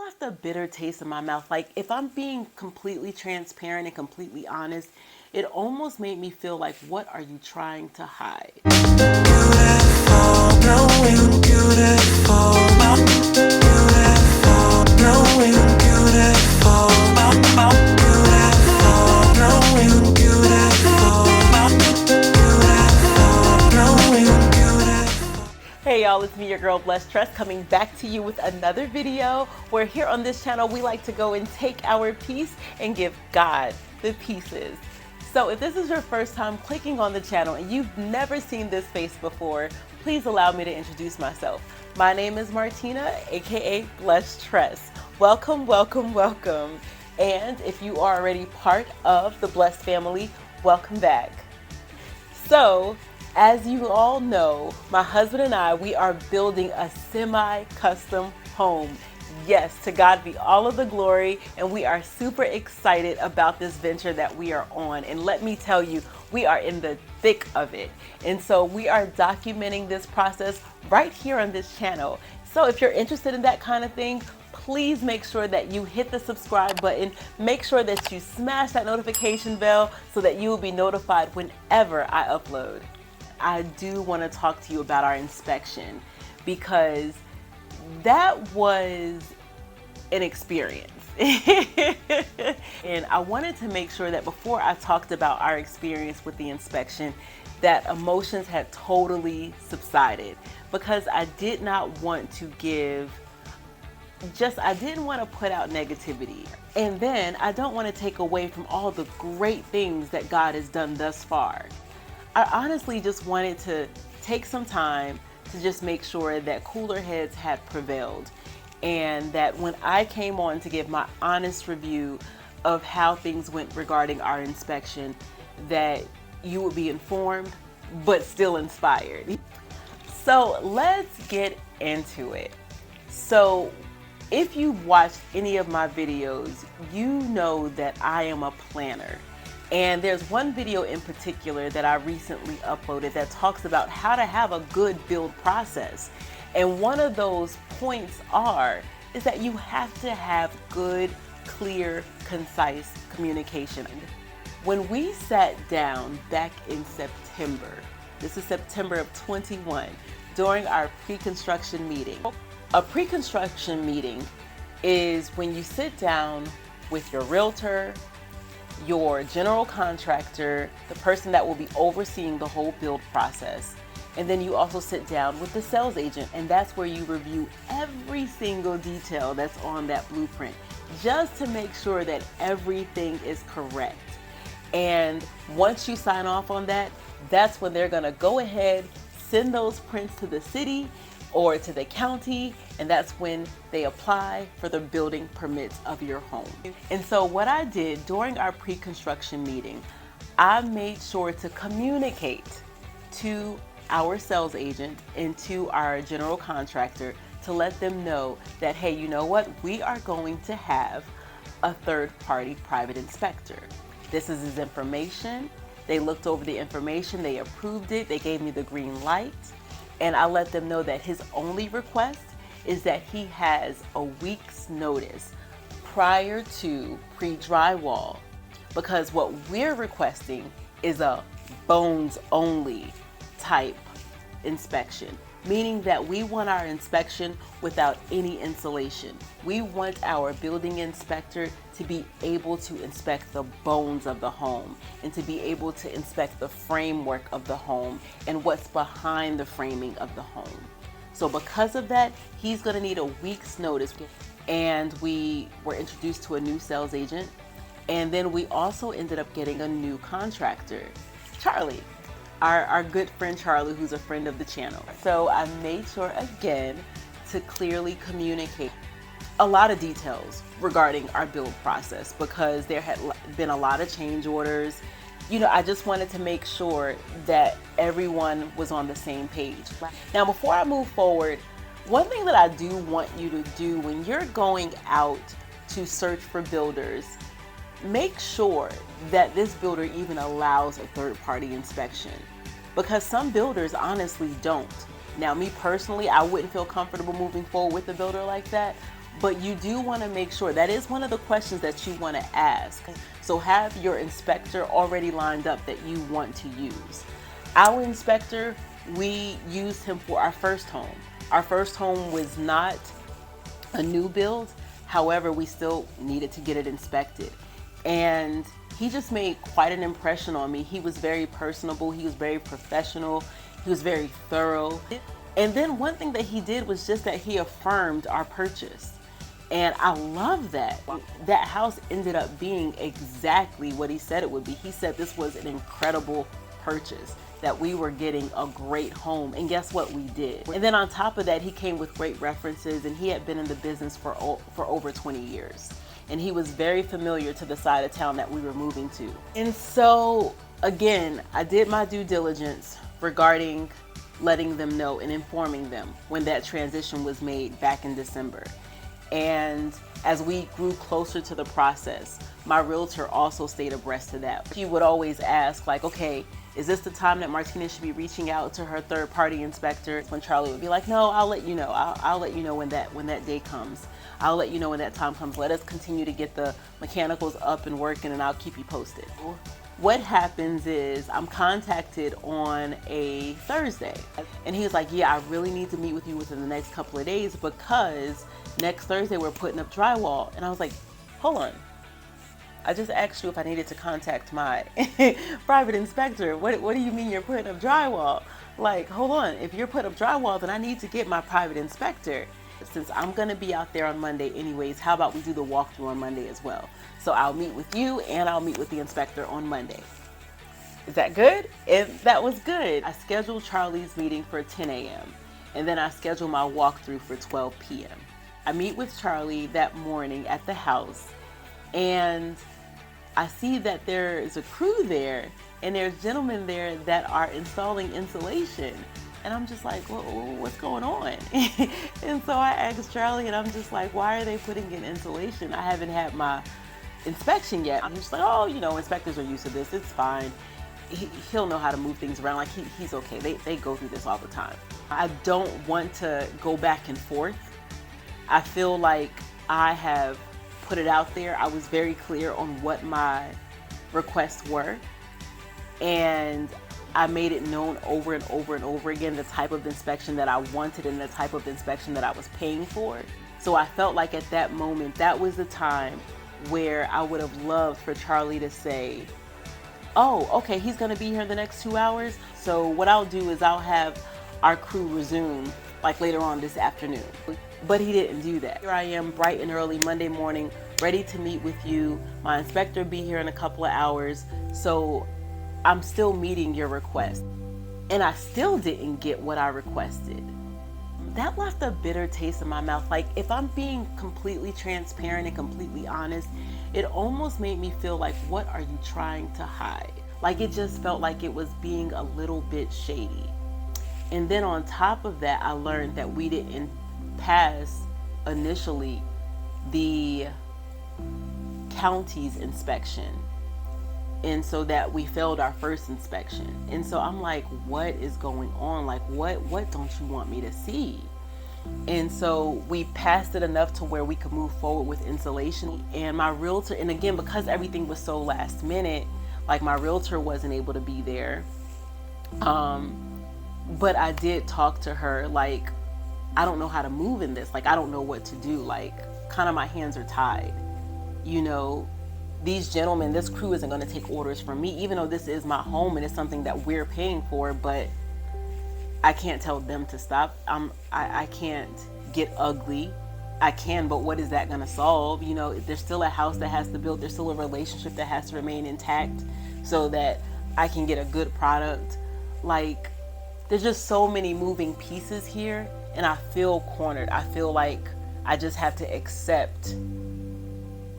left a bitter taste in my mouth. Like, if I'm being completely transparent and completely honest, it almost made me feel like, what are you trying to hide? Hey y'all, it's me, your girl Blessed Trust, coming back to you with another video where here on this channel we like to go and take our piece and give God the pieces. So if this is your first time clicking on the channel and you've never seen this face before, please allow me to introduce myself. My name is Martina, aka Blessed Trust. Welcome, welcome, welcome. And if you are already part of the Blessed family, welcome back. So, as you all know, my husband and I, we are building a semi-custom home. Yes, to God be all of the glory, and we are super excited about this venture that we are on. And let me tell you, we are in the thick of it. And so we are documenting this process right here on this channel. So if you're interested in that kind of thing, please make sure that you hit the subscribe button. Make sure that you smash that notification bell so that you will be notified whenever I upload. I do want to talk to you about our inspection because that was an experience. And I wanted to make sure that before I talked about our experience with the inspection, that emotions had totally subsided, because I did not want to I didn't want to put out negativity. And then I don't want to take away from all the great things that God has done thus far. I honestly just wanted to take some time to just make sure that cooler heads had prevailed, and that when I came on to give my honest review of how things went regarding our inspection, that you would be informed but still inspired. So let's get into it. So if you've watched any of my videos, you know that I am a planner. And there's one video in particular that I recently uploaded that talks about how to have a good build process. And one of those points is that you have to have good, clear, concise communication. When we sat down back in September, this is September of 21, during our pre-construction meeting. A pre-construction meeting is when you sit down with your realtor, your general contractor, the person that will be overseeing the whole build process. And then you also sit down with the sales agent, and that's where you review every single detail that's on that blueprint, just to make sure that everything is correct. And once you sign off on that, that's when they're gonna go ahead, send those prints to the city or to the county, and that's when they apply for the building permits of your home. And so what I did during our pre-construction meeting, I made sure to communicate to our sales agent and to our general contractor to let them know that, hey, you know what? We are going to have a third-party private inspector. This is his information. They looked over the information, they approved it, they gave me the green light. And I let them know that his only request is that he has a week's notice prior to pre-drywall, because what we're requesting is a bones only type inspection, meaning that we want our inspection without any insulation. We want our building inspector to be able to inspect the bones of the home and to be able to inspect the framework of the home and what's behind the framing of the home. So because of that, he's going to need a week's notice. And we were introduced to a new sales agent, and then we also ended up getting a new contractor, Charlie. Our good friend Charlie, who's a friend of the channel. So I made sure again to clearly communicate a lot of details regarding our build process, because there had been a lot of change orders. You know, I just wanted to make sure that everyone was on the same page. Now, before I move forward, one thing that I do want you to do when you're going out to search for builders, make sure that this builder even allows a third-party inspection, because some builders honestly don't. Now, me personally, I wouldn't feel comfortable moving forward with a builder like that, but you do want to make sure that is one of the questions that you want to ask. So have your inspector already lined up that you want to use. Our inspector, we used him for our first home. Our first home was not a new build. However, we still needed to get it inspected. And he just made quite an impression on me. He was very personable. He was very professional. He was very thorough. And then one thing that he did was just that he affirmed our purchase. And I love that. That house ended up being exactly what he said it would be. He said this was an incredible purchase, that we were getting a great home. And guess what? We did. And then on top of that, he came with great references, and he had been in the business for over 20 years. And he was very familiar to the side of town that we were moving to. And so again, I did my due diligence regarding letting them know and informing them when that transition was made back in December. And as we grew closer to the process, my realtor also stayed abreast of that. She would always ask, like, okay, is this the time that Martina should be reaching out to her third-party inspector? When Charlie would be like, no, I'll let you know. I'll let you know when that day comes. I'll let you know when that time comes. Let us continue to get the mechanicals up and working, and I'll keep you posted. What happens is I'm contacted on a Thursday, and he was like, yeah, I really need to meet with you within the next couple of days because next Thursday we're putting up drywall. And I was like, hold on. I just asked you if I needed to contact my private inspector. What do you mean you're putting up drywall? Like, hold on. If you're putting up drywall, then I need to get my private inspector. Since I'm going to be out there on Monday anyways, how about we do the walkthrough on Monday as well? So I'll meet with you and I'll meet with the inspector on Monday. Is that good? And that was good. I scheduled Charlie's meeting for 10 a.m. and then I scheduled my walkthrough for 12 p.m. I meet with Charlie that morning at the house, and I see that there is a crew there and there's gentlemen there that are installing insulation. And I'm just like, what's going on? And so I asked Charlie, and I'm just like, why are they putting in insulation? I haven't had my inspection yet. I'm just like, oh, you know, inspectors are used to this. It's fine. He'll know how to move things around. Like, he's okay. They go through this all the time. I don't want to go back and forth. I feel like I have put it out there. I was very clear on what my requests were, and I made it known over and over and over again the type of inspection that I wanted and the type of inspection that I was paying for. So I felt like at that moment, that was the time where I would have loved for Charlie to say, oh, okay, he's gonna be here in the next 2 hours. So what I'll do is I'll have our crew resume like later on this afternoon. But he didn't do that. Here I am bright and early Monday morning, ready to meet with you. My inspector will be here in a couple of hours. So I'm still meeting your request. And I still didn't get what I requested. That left a bitter taste in my mouth. Like, if I'm being completely transparent and completely honest, it almost made me feel like, what are you trying to hide? Like, it just felt like it was being a little bit shady. And then on top of that, I learned that we didn't pass initially the county's inspection. And so that we failed our first inspection. And so I'm like, what is going on? Like, what don't you want me to see? And so we passed it enough to where we could move forward with insulation. And my realtor, and again, because everything was so last minute, like my realtor wasn't able to be there. But I did talk to her, like, I don't know how to move in this. Like, I don't know what to do. Like, kind of my hands are tied. You know, these gentlemen, this crew isn't going to take orders from me, even though this is my home and it's something that we're paying for, but I can't tell them to stop. I can't get ugly. I can, but what is that going to solve? You know, there's still a house that has to build. There's still a relationship that has to remain intact so that I can get a good product. Like, there's just so many moving pieces here, and I feel cornered. I feel like I just have to accept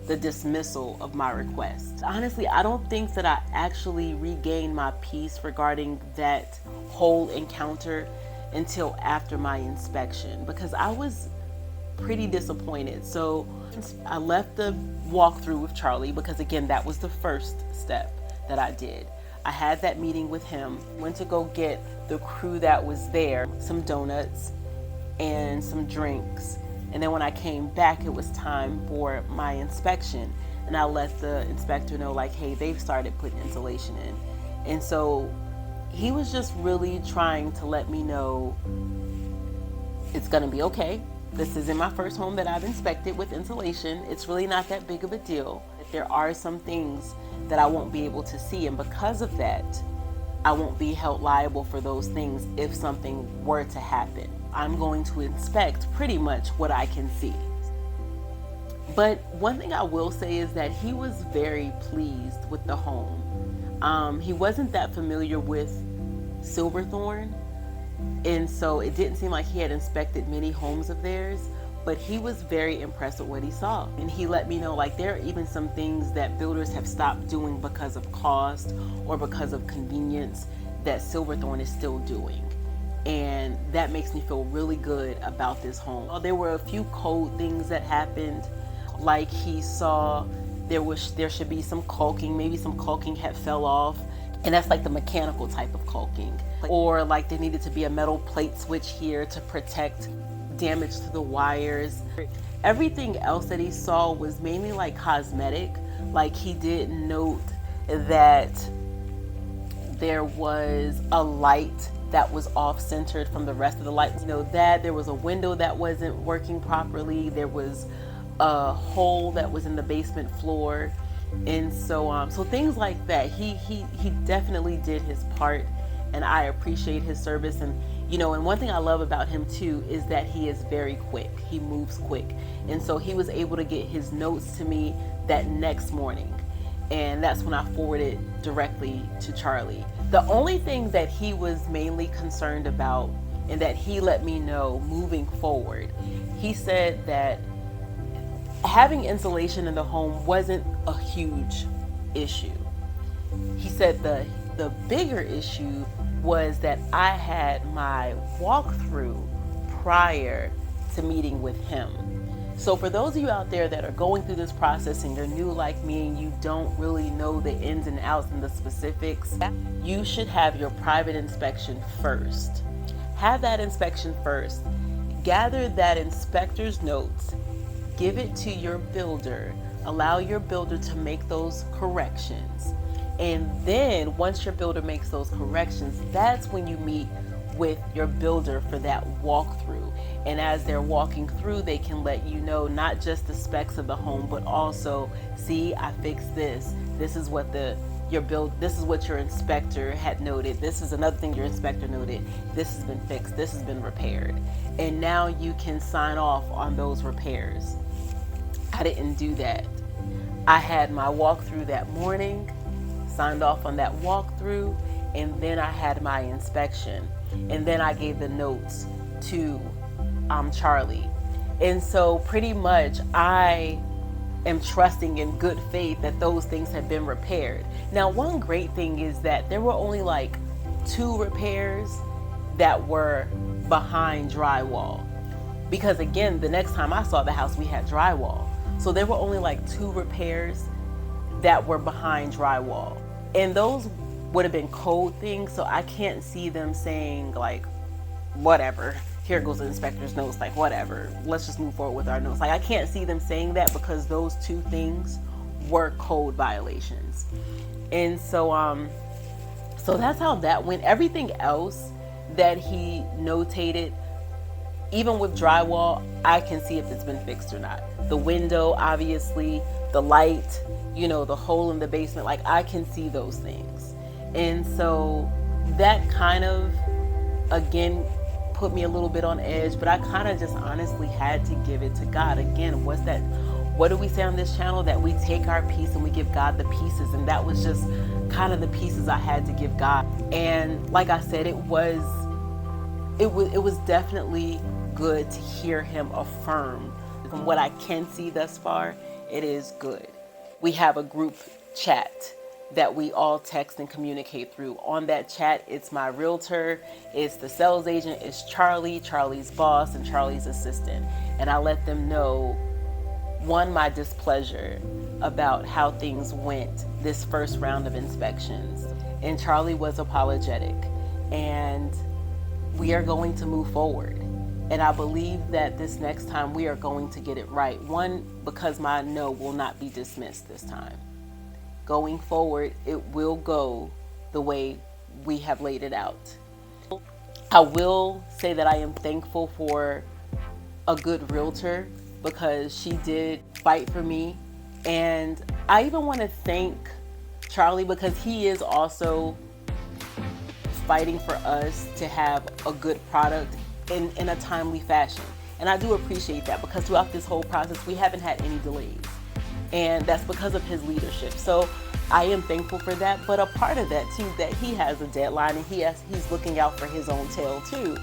the dismissal of my request. Honestly, I don't think that I actually regained my peace regarding that whole encounter until after my inspection, because I was pretty disappointed. So I left the walkthrough with Charlie because, again, that was the first step that I did. I had that meeting with him, went to go get the crew that was there some donuts and some drinks. And then when I came back, it was time for my inspection. And I let the inspector know, like, hey, they've started putting insulation in. And so he was just really trying to let me know it's going to be okay. This isn't my first home that I've inspected with insulation. It's really not that big of a deal. There are some things that I won't be able to see, and because of that, I won't be held liable for those things if something were to happen. I'm going to inspect pretty much what I can see. But one thing I will say is that he was very pleased with the home. He wasn't that familiar with Silverthorne, and so it didn't seem like he had inspected many homes of theirs, but he was very impressed with what he saw. And he let me know, like, there are even some things that builders have stopped doing because of cost or because of convenience that Silverthorne is still doing. And that makes me feel really good about this home. There were a few code things that happened, like he saw there should be some caulking, maybe some caulking had fell off, and that's like the mechanical type of caulking. Or like there needed to be a metal plate switch here to protect damage to the wires. Everything else that he saw was mainly like cosmetic. Like he did note that there was a light that was off-centered from the rest of the lights. You know, that there was a window that wasn't working properly. There was a hole that was in the basement floor. And so things like that. He definitely did his part, and I appreciate his service. And you know, and one thing I love about him too is that he is very quick. He moves quick. And so he was able to get his notes to me that next morning. And that's when I forwarded directly to Charlie. The only thing that he was mainly concerned about, and that he let me know moving forward, he said that having insulation in the home wasn't a huge issue. He said the bigger issue was that I had my walkthrough prior to meeting with him. So for those of you out there that are going through this process and you're new like me and you don't really know the ins and outs and the specifics, you should have your private inspection first. Have that inspection first. Gather that inspector's notes. Give it to your builder. Allow your builder to make those corrections. And then once your builder makes those corrections, that's when you meet with your builder for that walkthrough. And as they're walking through, they can let you know not just the specs of the home, but also, see, I fixed this. This is what this is what your inspector had noted. This is another thing your inspector noted. This has been fixed. This has been repaired. And now you can sign off on those repairs. I didn't do that. I had my walkthrough that morning, signed off on that walkthrough, and then I had my inspection. And then I gave the notes to Charlie. And so pretty much I am trusting in good faith that those things have been repaired. Now, one great thing is that there were only like 2 repairs that were behind drywall. Because again, the next time I saw the house, we had drywall. So there were only like 2 repairs that were behind drywall. And those would have been code things, so I can't see them saying like, whatever, here goes the inspector's notes, like whatever, let's just move forward with our notes. Like I can't see them saying that because those 2 things were code violations. And so so that's how that went. Everything else that he notated, even with drywall, I can see if it's been fixed or not. The window, obviously, the light, you know, the hole in the basement, like I can see those things. And so that kind of, again, put me a little bit on edge, but I kind of just honestly had to give it to God. Again, what do we say on this channel? That we take our piece and we give God the pieces. And that was just kind of the pieces I had to give God. And like I said, it was definitely good to hear him affirm. From what I can see thus far, it is good. We have a group chat that we all text and communicate through. On that chat, it's my realtor, it's the sales agent, it's Charlie, Charlie's boss, and Charlie's assistant. And I let them know, one, my displeasure about how things went this first round of inspections. And Charlie was apologetic. And we are going to move forward. And I believe that this next time we are going to get it right. One, because my no will not be dismissed this time. Going forward, it will go the way we have laid it out. I will say that I am thankful for a good realtor because she did fight for me. And I even want to thank Charlie because he is also fighting for us to have a good product in a timely fashion. And I do appreciate that because throughout this whole process, we haven't had any delays. And that's because of his leadership. So I am thankful for that. But a part of that too, that he has a deadline and he's looking out for his own tail too.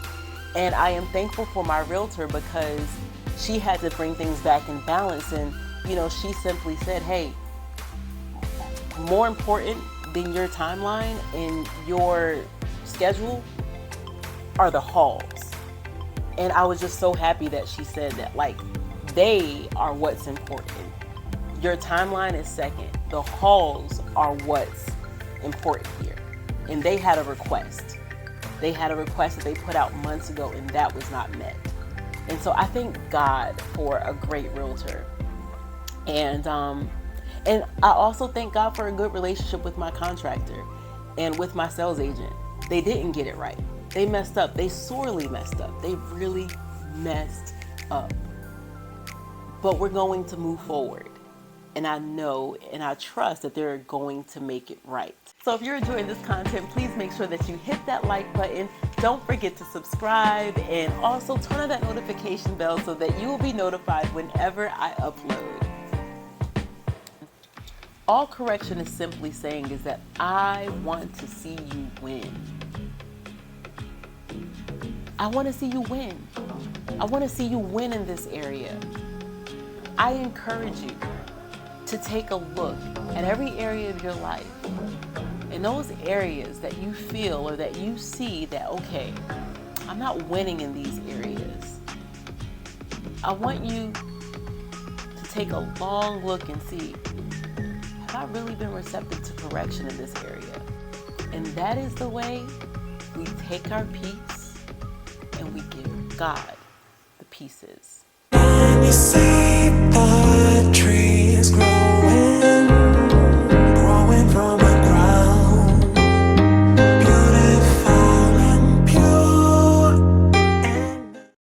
And I am thankful for my realtor because she had to bring things back in balance. And, she simply said, hey, more important than your timeline and your schedule are the halls. And I was just so happy that she said that, like, they are what's important. Your timeline is second. The halls are what's important here. And they had a request. They had a request that they put out months ago, and that was not met. And so I thank God for a great realtor. And I also thank God for a good relationship with my contractor and with my sales agent. They didn't get it right. They messed up. They sorely messed up. They really messed up. But we're going to move forward. And I know and I trust that they're going to make it right. So if you're enjoying this content, please make sure that you hit that like button. Don't forget to subscribe and also turn on that notification bell so that you will be notified whenever I upload. All correction is simply saying is that I want to see you win. I want to see you win. I want to see you win in this area. I encourage you to take a look at every area of your life. In those areas that you feel or that you see that, okay, I'm not winning in these areas. I want you to take a long look and see, have I really been receptive to correction in this area? And that is the way we take our peace and we give God the pieces.